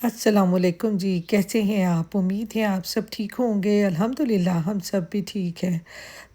अस्सलामुअलैकुम जी, कैसे हैं आप? उम्मीद है आप सब ठीक होंगे। अल्हम्दुलिल्लाह हम सब भी ठीक हैं।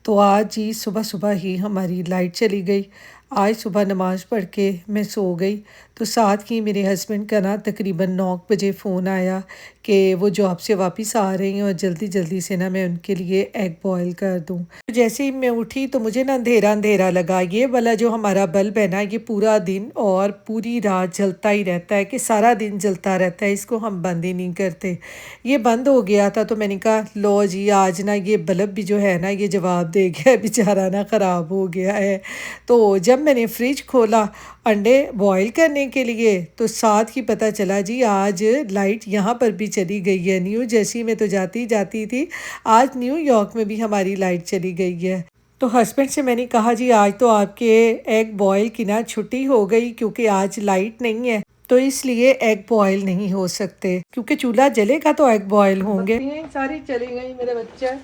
तो आज जी सुबह-सुबह ही हमारी लाइट चली गई। आज सुबह नमाज़ पढ़ के मैं सो गई, तो साथ ही मेरे हस्बैंड का ना तकरीबन 9 बजे फ़ोन आया कि वो जॉब से वापस आ रही हैं और जल्दी-जल्दी से ना मैं उनके लिए एग बॉयल कर दूँ। तो जैसे ही मैं उठी तो मुझे ना अंधेरा-अंधेरा लगा। ये वाला जो हमारा बल्ब है ना, ये पूरा दिन और पूरी रात जलता ही रहता है कि सारा दिन जलता रहता है, इसको हम बंद ही नहीं करते। ये बंद हो गया था तो मैंने कहा लो जी आज ना ये बल्ब भी जो है ना ये जवाब दे गया है, बेचारा ना ख़राब हो गया है। तो जब मैंने फ्रिज खोला अंडे बॉईल करने के लिए तो साथ ही पता चला जी आज लाइट यहाँ पर भी चली गई है। न्यू जर्सी में तो जाती जाती थी, आज न्यूयॉर्क में भी हमारी लाइट चली गई है। तो हस्बैंड से मैंने कहा जी आज तो आपके एग बॉयल की ना छुट्टी हो गई क्योंकि आज लाइट नहीं है, तो इसलिए एग बॉयल नहीं हो सकते क्योंकि चूल्हा जलेगा तो एग बॉयल होंगे। बत्तियाँ सारी चली गई मेरे बच्चे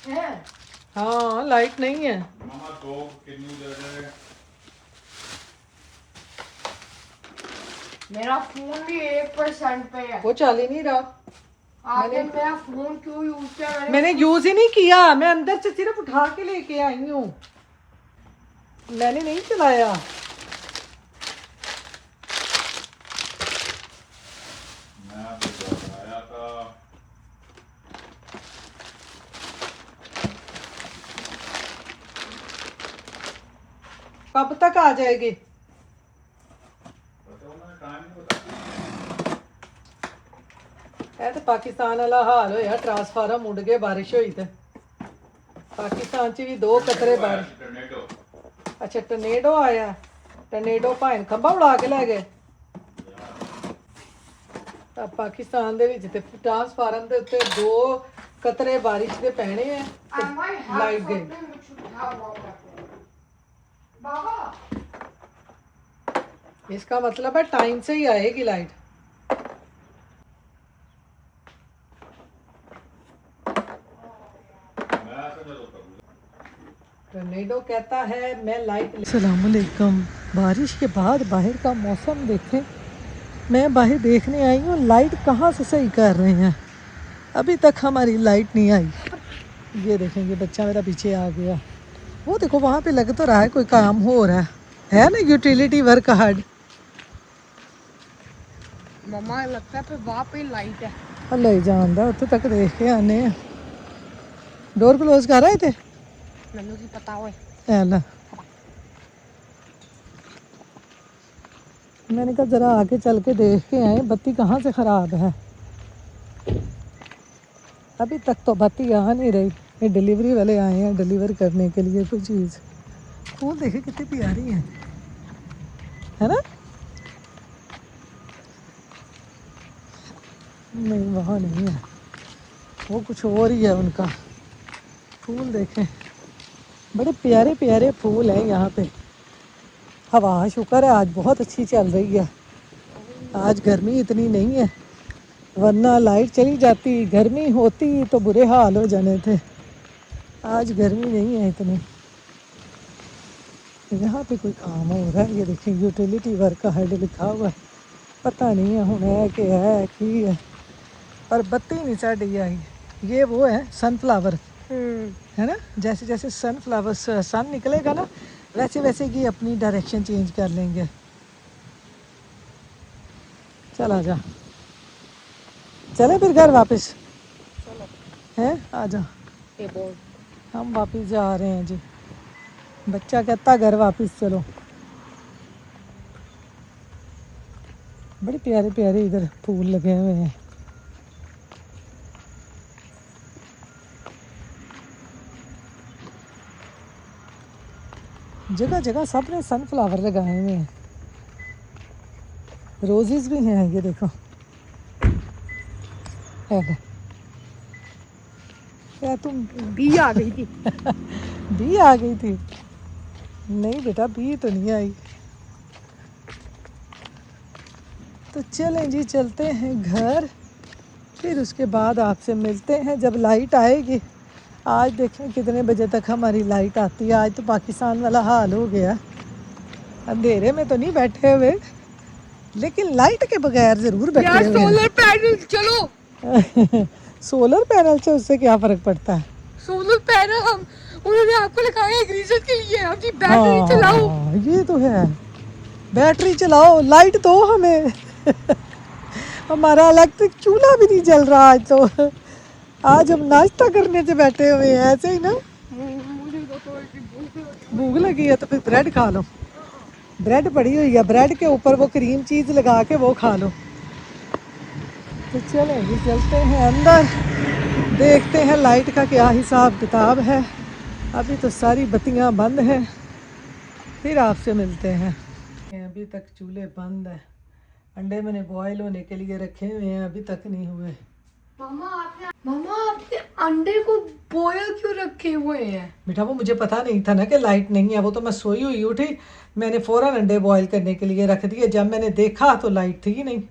हैं। हाँ लाइट नहीं है। मामा तो कितनी देर है? मेरा फोन भी 1% पे है। वो चल ही नहीं रहा। आपने मेरा फोन क्यों यूज किया? मैंने यूज ही नहीं किया, मैं अंदर से सिर्फ उठा के लेके आई हूँ, मैंने नहीं चलाया। कब तक आ जाएगी? तो पाकिस्तान वाला हाल होया, ट्रांसफार्मर उड़ गए बारिश हुई तो पाकिस्तान च भी 2 कतरे बारिश। अच्छा टर्नेडो आया, टर्नेडो भाएं खंभा उड़ा के लै गए। पाकिस्तान दे विच ते ट्रांसफार्मर दे उत्ते 2 कतरे बारिश दे पैने हैं ते लाइट गई। इसका मतलब है टाइम से ही आएगी लाइट। टर्नेडो कहता है मैं लाइट। अस्सलाम वालेकुम। बारिश के बाद बाहर का मौसम देखें, मैं बाहर देखने आई हूँ लाइट कहाँ से सही कर रहे हैं। अभी तक हमारी लाइट नहीं आई। ये देखें ये बच्चा मेरा पीछे आ गया, वो देखो वहाँ पे लग तो रहा है कोई काम हो रहा है ना, यूटिलिटी वर्क हार्ड। मम्मा लगता है वहाँ पे लाइट है। ले जान उत्थे तक देख के आने। डोर क्लोज कर रहे थे मैंने की पता हो। मैंने कहा जरा आगे चल के देख के आए बत्ती कहाँ से ख़राब है। अभी तक तो बत्ती आ नहीं रही। ये डिलीवरी वाले आए हैं डिलीवर करने के लिए कोई चीज़। फूल देखे कितनी प्यारी है ना? नहीं वहाँ नहीं है, वो कुछ और ही है उनका। फूल देखें बड़े प्यारे प्यारे फूल हैं यहाँ पे। हवा शुक्र है आज बहुत अच्छी चल रही है, आज गर्मी इतनी नहीं है, वरना लाइट चली जाती गर्मी होती तो बुरे हाल हो जाने थे। आज गर्मी नहीं है इतनी। यहाँ पे कोई काम हो रहा है, ये देखिए यूटिलिटी वर्क हेड लिखा हुआ है, पता नहीं है हूँ है कि है कि है, पर बत्ती नहीं साड़ी आई। ये वो है सनफ्लावर है ना, जैसे जैसे सनफ्लावर सन निकलेगा ना वैसे वैसे ये अपनी डायरेक्शन चेंज कर लेंगे। चला जा, चले फिर घर वापस हैं, आ जा। हम वापस जा रहे हैं जी, बच्चा कहता घर वापस चलो। बड़े प्यारे प्यारे इधर फूल लगे हुए हैं। जगह जगह सब ने सनफ्लावर लगाए हुए हैं, रोजेस भी हैं। ये देखो क्या तुम बी आ गई थी। बी आ गई थी? नहीं बेटा बी तो नहीं आई। तो चलें जी चलते हैं घर, फिर उसके बाद आपसे मिलते हैं जब लाइट आएगी। आज देखें कितने बजे तक हमारी लाइट आती है। आज तो पाकिस्तान वाला हाल हो गया, अंधेरे में तो नहीं बैठे हुए, लेकिन लाइट के बगैर ज़रूर बैठे यार हुए हैं। सोलर पैनल चलो। सोलर पैनल से उससे क्या फ़र्क पड़ता है? सोलर पैनल हम उन्होंने आपको लगाया एक रीजन के लिए। हम जी बैटरी चलाओ। हाँ ये तो है, बैटरी चलाओ, लाइट दो हमें। हमारा इलेक्ट्रिक चूल्हा भी नहीं जल रहा आज तो। आज हम नाश्ता करने से बैठे हुए हैं ऐसे ही ना। मुझे तो थोड़ी भूख लगी। भूख लगी है तो फिर ब्रेड खा लो, ब्रेड पड़ी हुई है, ब्रेड के ऊपर वो क्रीम चीज़ लगा के वो खा लो। तो चलें जी, चलते हैं अंदर, देखते हैं लाइट का क्या हिसाब किताब है। अभी तो सारी बत्तियां बंद हैं, फिर आपसे मिलते हैं। अभी तक चूल्हे बंद हैं, अंडे मैंने बॉयल होने के लिए रखे हुए हैं, अभी तक नहीं हुए। मामा आपने अंडे को बॉयल क्यों रखे हुए हैं? बेटा वो मुझे पता नहीं था ना कि लाइट नहीं है, वो तो मैं सोई हुई उठी, मैंने फ़ौरन अंडे बॉयल करने के लिए रख दिए, जब मैंने देखा तो लाइट थी ही नहीं।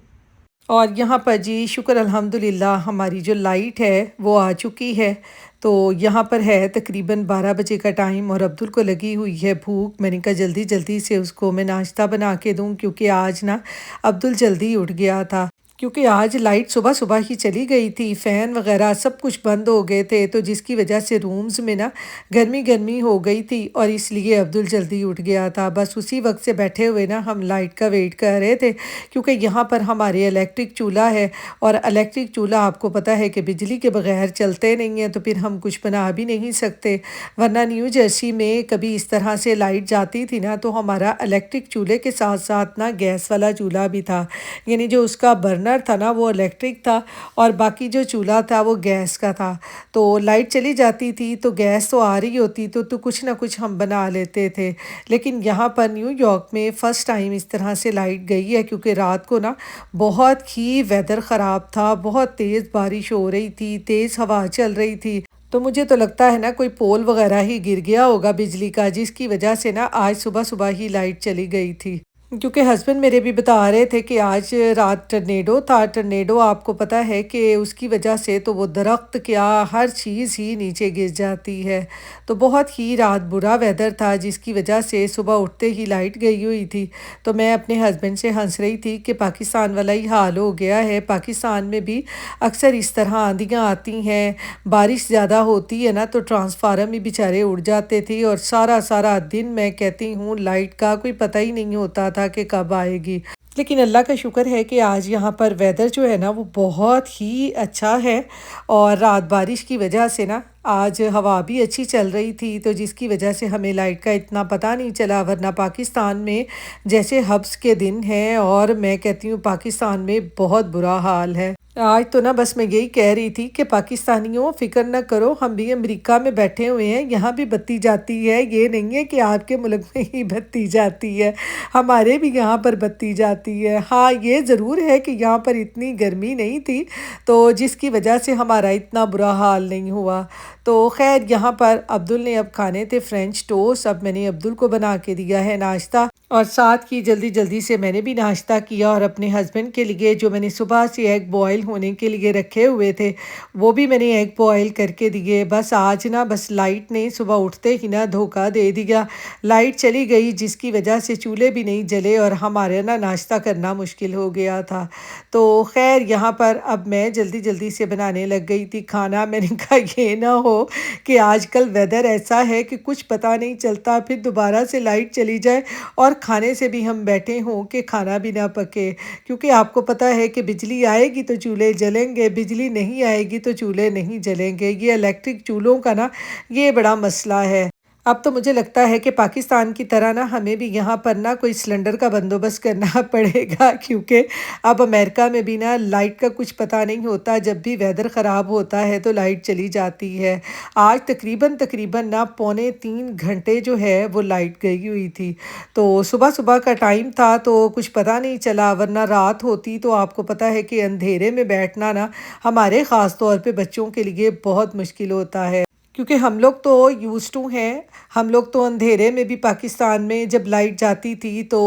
और यहाँ पर जी शुक्र अल्हम्दुलिल्लाह हमारी जो लाइट है वो आ चुकी है। तो यहाँ पर है तकरीबन 12 बजे का टाइम और अब्दुल को लगी हुई है भूख। मैंने कहा जल्दी जल्दी से उसको मैं नाश्ता बना के दूँ, क्योंकि आज ना अब्दुल जल्दी उठ गया था, क्योंकि आज लाइट सुबह सुबह ही चली गई थी, फ़ैन वगैरह सब कुछ बंद हो गए थे, तो जिसकी वजह से रूम्स में ना गर्मी गर्मी हो गई थी और इसलिए अब्दुल जल्दी उठ गया था। बस उसी वक्त से बैठे हुए ना हम लाइट का वेट कर रहे थे, क्योंकि यहाँ पर हमारे इलेक्ट्रिक चूल्हा है और इलेक्ट्रिक चूल्हा आपको पता है कि बिजली के बगैर चलते नहीं हैं, तो फिर हम कुछ बना भी नहीं सकते। वरना न्यू जर्सी में कभी इस तरह से लाइट जाती थी ना, तो हमारा इलेक्ट्रिक चूल्हे के साथ साथ ना गैस वाला चूल्हा भी था, यानी जो उसका बर्नर था ना वो इलेक्ट्रिक था और बाकी जो चूल्हा था वो गैस का था। तो लाइट चली जाती थी तो गैस तो आ रही होती तो कुछ ना कुछ हम बना लेते थे। लेकिन यहाँ पर न्यूयॉर्क में फ़र्स्ट टाइम इस तरह से लाइट गई है, क्योंकि रात को ना बहुत ही वेदर ख़राब था, बहुत तेज़ बारिश हो रही थी, तेज़ हवा चल रही थी। तो मुझे तो लगता है ना कोई पोल वगैरह ही गिर गया होगा बिजली का, जिसकी वजह से ना आज सुबह सुबह ही लाइट चली गई थी। क्योंकि हस्बैंड मेरे भी बता रहे थे कि आज रात टर्नेडो था। टर्नेडो आपको पता है कि उसकी वजह से तो वो दरख्त क्या हर चीज़ ही नीचे गिर जाती है। तो बहुत ही रात बुरा वेदर था, जिसकी वजह से सुबह उठते ही लाइट गई हुई थी। तो मैं अपने हस्बैंड से हंस रही थी कि पाकिस्तान वाला ही हाल हो गया है। पाकिस्तान में भी अक्सर इस तरह आंधियाँ आती हैं, बारिश ज़्यादा होती है ना तो ट्रांसफार्मर भी बेचारे उड़ जाते थे और सारा सारा दिन मैं कहती हूँ लाइट का कोई पता ही नहीं होता था कि कब आएगी। लेकिन अल्लाह का शुक्र है कि आज यहाँ पर वेदर जो है ना वो बहुत ही अच्छा है और रात बारिश की वजह से ना आज हवा भी अच्छी चल रही थी, तो जिसकी वजह से हमें लाइट का इतना पता नहीं चला। वरना पाकिस्तान में जैसे हब्स के दिन हैं और मैं कहती हूँ पाकिस्तान में बहुत बुरा हाल है। आज तो ना बस मैं यही कह रही थी कि पाकिस्तानियों फ़िक्र न करो, हम भी अमेरिका में बैठे हुए हैं, यहाँ भी बत्ती जाती है, ये नहीं है कि आपके मुल्क में ही बत्ती जाती है, हमारे भी यहाँ पर बत्ती जाती है। हाँ ये ज़रूर है कि यहाँ पर इतनी गर्मी नहीं थी, तो जिसकी वजह से हमारा इतना बुरा हाल नहीं हुआ। तो खैर यहाँ पर अब्दुल ने अब खाने थे फ्रेंच टोस्ट, अब मैंने अब्दुल को बना के दिया है नाश्ता और साथ ही जल्दी जल्दी से मैंने भी नाश्ता किया और अपने हस्बैंड के लिए जो मैंने सुबह से एग बॉयल होने के लिए रखे हुए थे वो भी मैंने एग बॉयल करके दिए। बस आज ना बस लाइट ने सुबह उठते ही ना धोखा दे दिया, लाइट चली गई जिसकी वजह से चूल्हे भी नहीं जले और हमारे ना नाश्ता करना मुश्किल हो गया था। तो खैर यहाँ पर अब मैं जल्दी जल्दी से बनाने लग गई थी खाना। मैंने कहा ये ना हो कि आजकल वेदर ऐसा है कि कुछ पता नहीं चलता, फिर दोबारा से लाइट चली जाए और खाने से भी हम बैठे हों कि खाना भी ना पके, क्योंकि आपको पता है कि बिजली आएगी तो चूल्हे जलेंगे, बिजली नहीं आएगी तो चूल्हे नहीं जलेंगे। ये इलेक्ट्रिक चूल्हों का ना ये बड़ा मसला है। अब तो मुझे लगता है कि पाकिस्तान की तरह ना हमें भी यहाँ पर ना कोई सिलेंडर का बंदोबस्त करना पड़ेगा, क्योंकि अब अमेरिका में भी ना लाइट का कुछ पता नहीं होता, जब भी वेदर ख़राब होता है तो लाइट चली जाती है। आज तकरीबन तकरीबन ना 2.75 घंटे जो है वो लाइट गई हुई थी। तो सुबह सुबह का टाइम था तो कुछ पता नहीं चला, वरना रात होती तो आपको पता है कि अंधेरे में बैठना ना हमारे ख़ास तौर पे बच्चों के लिए बहुत मुश्किल होता है, क्योंकि हम लोग तो यूज़ टू हैं। हम लोग तो अंधेरे में भी पाकिस्तान में जब लाइट जाती थी तो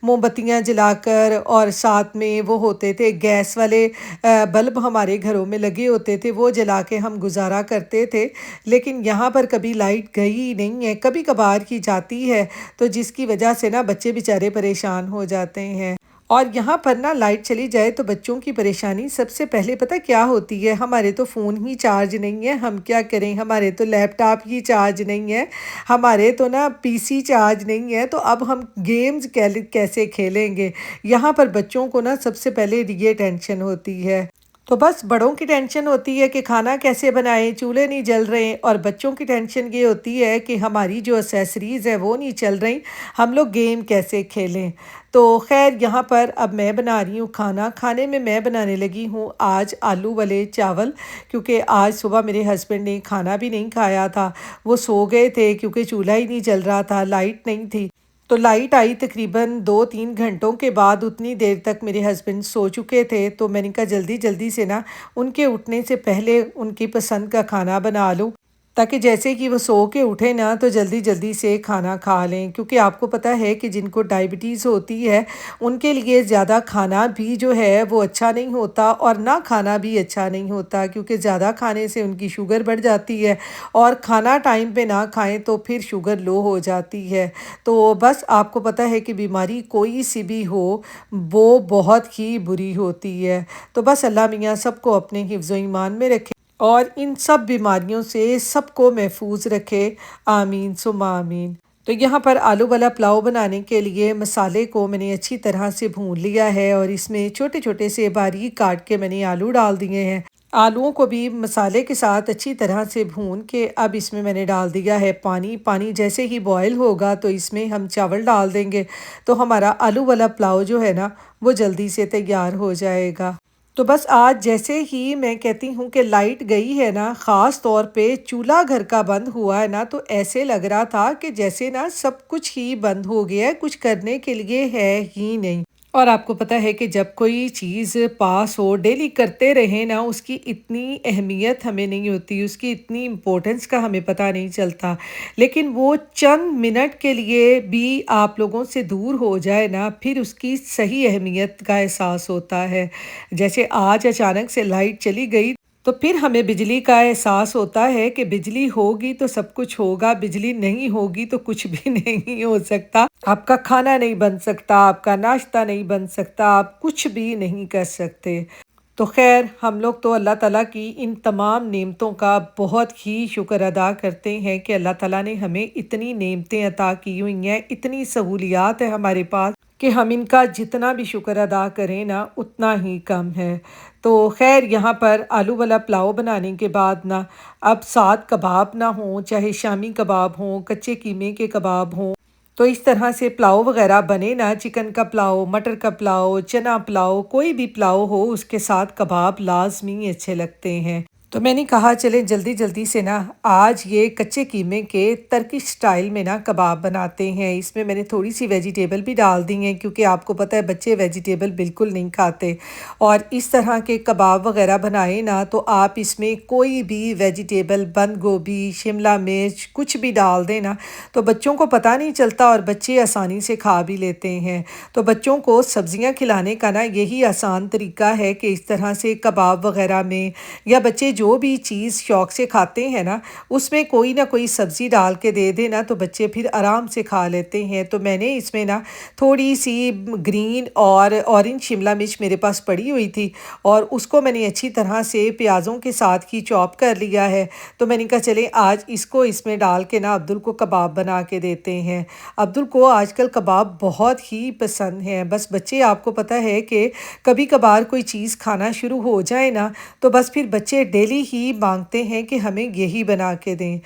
मोमबत्तियां जलाकर और साथ में वो होते थे गैस वाले बल्ब हमारे घरों में लगे होते थे, वो जला के हम गुजारा करते थे। लेकिन यहाँ पर कभी लाइट गई ही नहीं है, कभी कभार की जाती है, तो जिसकी वजह से ना बच्चे बेचारे परेशान हो जाते हैं। और यहाँ पर ना लाइट चली जाए तो बच्चों की परेशानी सबसे पहले पता क्या होती है, हमारे तो फ़ोन ही चार्ज नहीं है, हम क्या करें, हमारे तो लैपटॉप ही चार्ज नहीं है, हमारे तो ना पीसी चार्ज नहीं है, तो अब हम गेम्स कैसे खेलेंगे। यहाँ पर बच्चों को ना सबसे पहले ये टेंशन होती है। तो बस बड़ों की टेंशन होती है कि खाना कैसे बनाएं, चूल्हे नहीं जल रहे, और बच्चों की टेंशन ये होती है कि हमारी जो एक्सेसरीज़ है वो नहीं चल रही, हम लोग गेम कैसे खेलें। तो खैर यहाँ पर अब मैं बना रही हूँ खाना। खाने में मैं बनाने लगी हूँ आज आलू वाले चावल, क्योंकि आज सुबह मेरे हस्बैंड ने खाना भी नहीं खाया था, वो सो गए थे क्योंकि चूल्हा ही नहीं जल रहा था, लाइट नहीं थी। तो लाइट आई तकरीबन 2-3 घंटों के बाद, उतनी देर तक मेरे हस्बैंड सो चुके थे, तो मैंने कहा जल्दी जल्दी से ना उनके उठने से पहले उनकी पसंद का खाना बना लूँ, ताकि जैसे कि वो सो के उठे ना तो जल्दी जल्दी से खाना खा लें। क्योंकि आपको पता है कि जिनको डायबिटीज़ होती है उनके लिए ज़्यादा खाना भी जो है वो अच्छा नहीं होता, और ना खाना भी अच्छा नहीं होता, क्योंकि ज़्यादा खाने से उनकी शुगर बढ़ जाती है, और खाना टाइम पे ना खाएं तो फिर शुगर लो हो जाती है। तो बस आपको पता है कि बीमारी कोई सी भी हो, वो बहुत ही बुरी होती है। तो बस अल्लाह मियाँ सबको अपने हिफ्ज़ ईमान में रखे और इन सब बीमारियों से सबको महफूज रखे। आमीन सुम्मा आमीन। तो यहाँ पर आलू वाला पुलाव बनाने के लिए मसाले को मैंने अच्छी तरह से भून लिया है, और इसमें छोटे छोटे से बारीक काट के मैंने आलू डाल दिए हैं। आलूओं को भी मसाले के साथ अच्छी तरह से भून के अब इसमें मैंने डाल दिया है पानी। पानी जैसे ही बॉयल होगा तो इसमें हम चावल डाल देंगे, तो हमारा आलू वाला पुलाव जो है ना वो जल्दी से तैयार हो जाएगा। तो बस आज जैसे ही मैं कहती हूँ कि लाइट गई है ना, ख़ास तौर पे चूल्हा घर का बंद हुआ है ना, तो ऐसे लग रहा था कि जैसे ना सब कुछ ही बंद हो गया है, कुछ करने के लिए है ही नहीं। और आपको पता है कि जब कोई चीज़ पास हो, डेली करते रहें ना, उसकी इतनी अहमियत हमें नहीं होती, उसकी इतनी इम्पोर्टेंस का हमें पता नहीं चलता। लेकिन वो चंद मिनट के लिए भी आप लोगों से दूर हो जाए ना, फिर उसकी सही अहमियत का एहसास होता है। जैसे आज अचानक से लाइट चली गई, तो फिर हमें बिजली का एहसास होता है कि बिजली होगी तो सब कुछ होगा, बिजली नहीं होगी तो कुछ भी नहीं हो सकता। आपका खाना नहीं बन सकता, आपका नाश्ता नहीं बन सकता, आप कुछ भी नहीं कर सकते। तो खैर हम लोग तो अल्लाह ताला की इन तमाम नेमतों का बहुत ही शुक्र अदा करते हैं कि अल्लाह ताला ने हमें इतनी नेमतें अता की हुई हैं, इतनी सहूलियात है हमारे पास कि हम इनका जितना भी शुक्र अदा करें ना उतना ही कम है। तो खैर यहाँ पर आलू वाला पुलाव बनाने के बाद ना, अब साथ कबाब ना हों, चाहे शामी कबाब हों, कच्चे कीमे के कबाब हों, तो इस तरह से पुलाव वगैरह बने ना, चिकन का पुलाव, मटर का पुलाव, चना पुलाव, कोई भी पुलाव हो उसके साथ कबाब लाज़मी अच्छे लगते हैं। तो मैंने कहा चलें जल्दी जल्दी से ना आज ये कच्चे कीमे के टर्किश स्टाइल में ना कबाब बनाते हैं। इसमें मैंने थोड़ी सी वेजिटेबल भी डाल दी हैं, क्योंकि आपको पता है बच्चे वेजिटेबल बिल्कुल नहीं खाते। और इस तरह के कबाब वगैरह बनाए ना तो आप इसमें कोई भी वेजिटेबल, बंद गोभी, शिमला मिर्च कुछ भी डाल दें ना, तो बच्चों को पता नहीं चलता और बच्चे आसानी से खा भी लेते हैं। तो बच्चों को सब्जियां खिलाने का ना यही आसान तरीका है कि इस तरह से कबाब वगैरह में, या बच्चे जो भी चीज़ शौक़ से खाते हैं ना उसमें कोई ना कोई सब्ज़ी डाल के दे देना, तो बच्चे फिर आराम से खा लेते हैं। तो मैंने इसमें ना थोड़ी सी ग्रीन और ऑरेंज शिमला मिर्च मेरे पास पड़ी हुई थी, और उसको मैंने अच्छी तरह से प्याज़ों के साथ ही चॉप कर लिया है। तो मैंने कहा चले आज इसको इसमें डाल के ना अब्दुल को कबाब बना के देते हैं। अब्दुल को आजकल कबाब बहुत ही पसंद हैं। बस बच्चे, आपको पता है कि कभी कभार कोई चीज़ खाना शुरू हो जाए ना, तो बस फिर बच्चे डेली ही मांगते हैं कि हमें यही बना के दें।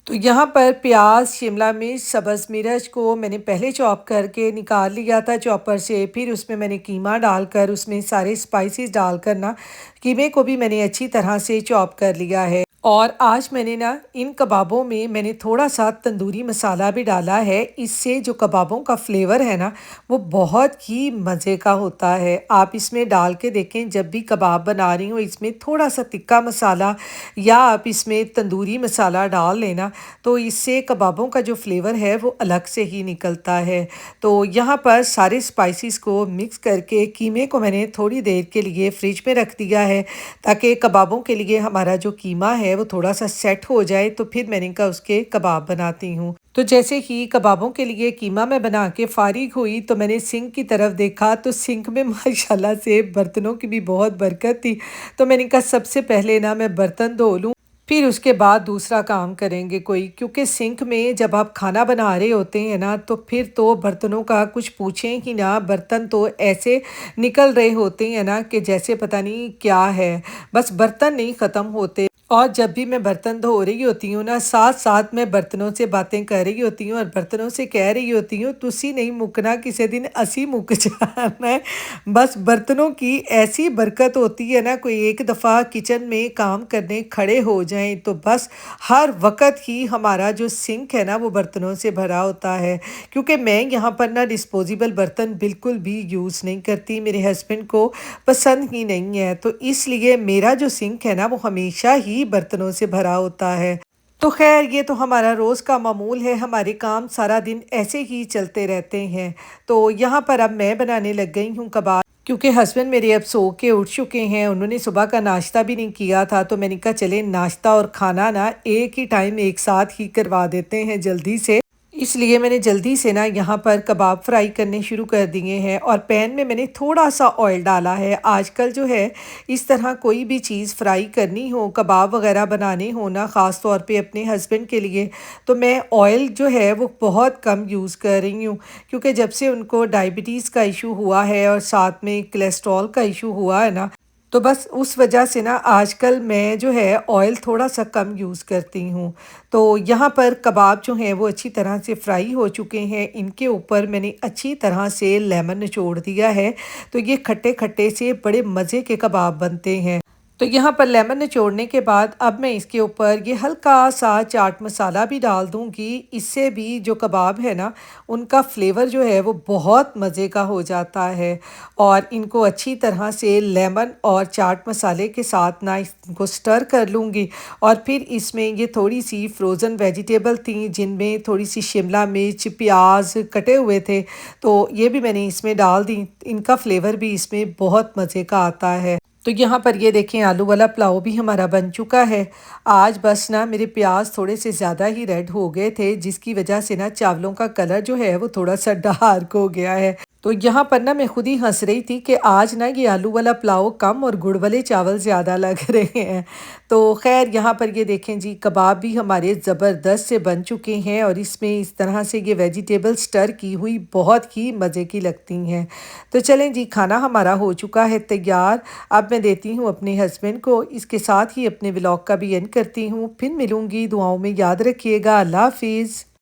तो यहाँ पर प्याज, शिमला मिर्च, सब्ज़ मिर्च को मैंने पहले चॉप करके निकाल लिया था चॉपर से। फिर उसमें मैंने कीमा डालकर, उसमें सारे स्पाइसेस डालकर ना कीमे को भी मैंने अच्छी तरह से चॉप कर लिया है। और आज मैंने ना इन कबाबों में मैंने थोड़ा सा तंदूरी मसाला भी डाला है। इससे जो कबाबों का फ्लेवर है ना वो बहुत ही मज़े का होता है। आप इसमें डाल के देखें, जब भी कबाब बना रही हो इसमें थोड़ा सा तिक्का मसाला या आप इसमें तंदूरी मसाला डाल लेना, तो इससे कबाबों का जो फ्लेवर है वो अलग से ही निकलता है। तो यहाँ पर सारे स्पाइसेस को मिक्स करके कीमे को मैंने थोड़ी देर के लिए फ्रिज में रख दिया है, ताकि कबाबों के लिए हमारा जो कीमा है वो थोड़ा सा सेट हो जाए। तो फिर मैंने कहा उसके कबाब बनाती हूँ। तो जैसे ही कबाबों के लिए कीमा मैं बना के फ़ारिग हुई तो मैंने सिंक की तरफ देखा तो सिंक में माशाल्लाह से बर्तनों की भी बहुत बरकत थी। तो मैंने कहा सबसे पहले ना मैं बर्तन धो लूँ, फिर उसके बाद दूसरा काम करेंगे कोई, क्योंकि सिंक में जब आप खाना बना रहे होते हैं ना तो फिर तो बर्तनों का कुछ पूछें ही ना। बर्तन तो ऐसे निकल रहे होते हैं ना कि जैसे पता नहीं क्या है, बस बर्तन नहीं ख़त्म होते। और जब भी मैं बर्तन धो रही होती हूँ ना, साथ-साथ मैं बर्तनों से बातें कर रही होती हूँ और बर्तनों से कह रही होती हूँ, "तुसी नहीं मुकना, किसी दिन असी मुक जाना है।" बस बर्तनों की ऐसी बरकत होती है ना, कोई एक दफ़ा किचन में काम करने खड़े हो जाएँ, तो बस हर वक़्त ही हमारा जो सिंक है ना, वो बर्तनों से भरा होता है। क्योंकि मैं यहाँ पर ना डिस्पोज़ेबल बर्तन बिल्कुल भी यूज़ नहीं करती, मेरे हस्बैंड को पसंद ही नहीं है, तो इसलिए मेरा जो सिंक है ना वो हमेशा ही बर्तनों से भरा होता है। तो ख़ैर ये तो हमारा रोज़ का मामूल है, हमारे काम सारा दिन ऐसे ही चलते रहते हैं। तो यहाँ पर अब मैं बनाने लग गई हूँ कबाब, क्योंकि हस्बैंड मेरे अब सो के उठ चुके हैं, उन्होंने सुबह का नाश्ता भी नहीं किया था, तो मैंने कहा चलें नाश्ता और खाना ना एक ही टाइम एक साथ ही करवा देते हैं जल्दी से। इसलिए मैंने जल्दी से ना यहाँ पर कबाब फ्राई करने शुरू कर दिए हैं और पैन में मैंने थोड़ा-सा ऑयल डाला है। आजकल जो है इस तरह कोई भी चीज़ फ्राई करनी हो, कबाब वग़ैरह बनाने हो ना, ख़ास तौर पे अपने हस्बैंड के लिए, तो मैं ऑयल जो है वो बहुत कम यूज़ कर रही हूँ। क्योंकि जब से उनको डायबिटीज़ का इश्यू हुआ है और साथ में कोलेस्ट्रॉल का इश्यू हुआ है ना, तो बस उस वजह से ना आजकल मैं जो है ऑयल थोड़ा-सा कम यूज़ करती हूँ। तो यहाँ पर कबाब जो हैं वो अच्छी तरह से फ्राई हो चुके हैं। इनके ऊपर मैंने अच्छी तरह से लेमन निचोड़ दिया है, तो ये खट्टे-खट्टे से बड़े मज़े के कबाब बनते हैं। तो यहाँ पर लेमन निचोड़ने के बाद अब मैं इसके ऊपर ये हल्का-सा चाट मसाला भी डाल दूँगी। इससे भी जो कबाब है ना, उनका फ्लेवर जो है वो बहुत मज़े का हो जाता है। और इनको अच्छी तरह से लेमन और चाट मसाले के साथ ना इनको स्टर कर लूँगी। और फिर इसमें ये थोड़ी-सी फ्रोज़न वेजिटेबल थी, जिनमें थोड़ी-सी शिमला मिर्च, प्याज़ कटे हुए थे, तो ये भी मैंने इसमें डाल दी। इनका फ्लेवर भी इसमें बहुत मज़े का आता है। तो यहाँ पर ये देखें आलू वाला पुलाव भी हमारा बन चुका है। आज बस ना मेरे प्याज़ थोड़े से ज़्यादा ही रेड हो गए थे, जिसकी वज़ह से ना चावलों का कलर जो है वो थोड़ा-सा डार्क हो गया है। तो यहाँ पर ना मैं खुद ही हँस रही थी कि आज ना ये आलू वाला पुलाव कम और गुड़ वाले चावल ज़्यादा लग रहे हैं। तो ख़ैर यहाँ पर ये देखें जी, कबाब भी हमारे ज़बरदस्त से बन चुके हैं और इसमें इस तरह से ये वेजिटेबल स्टर की हुई बहुत ही मज़े की लगती हैं। तो चलें जी, खाना हमारा हो चुका है तैयार। अब मैं देती हूँ अपने हस्बैंड को, इसके साथ ही अपने व्लॉग का भी एंड करती हूँ। फिर मिलूँगी, दुआओं में याद रखिएगा। अल्लाह हाफ़िज़।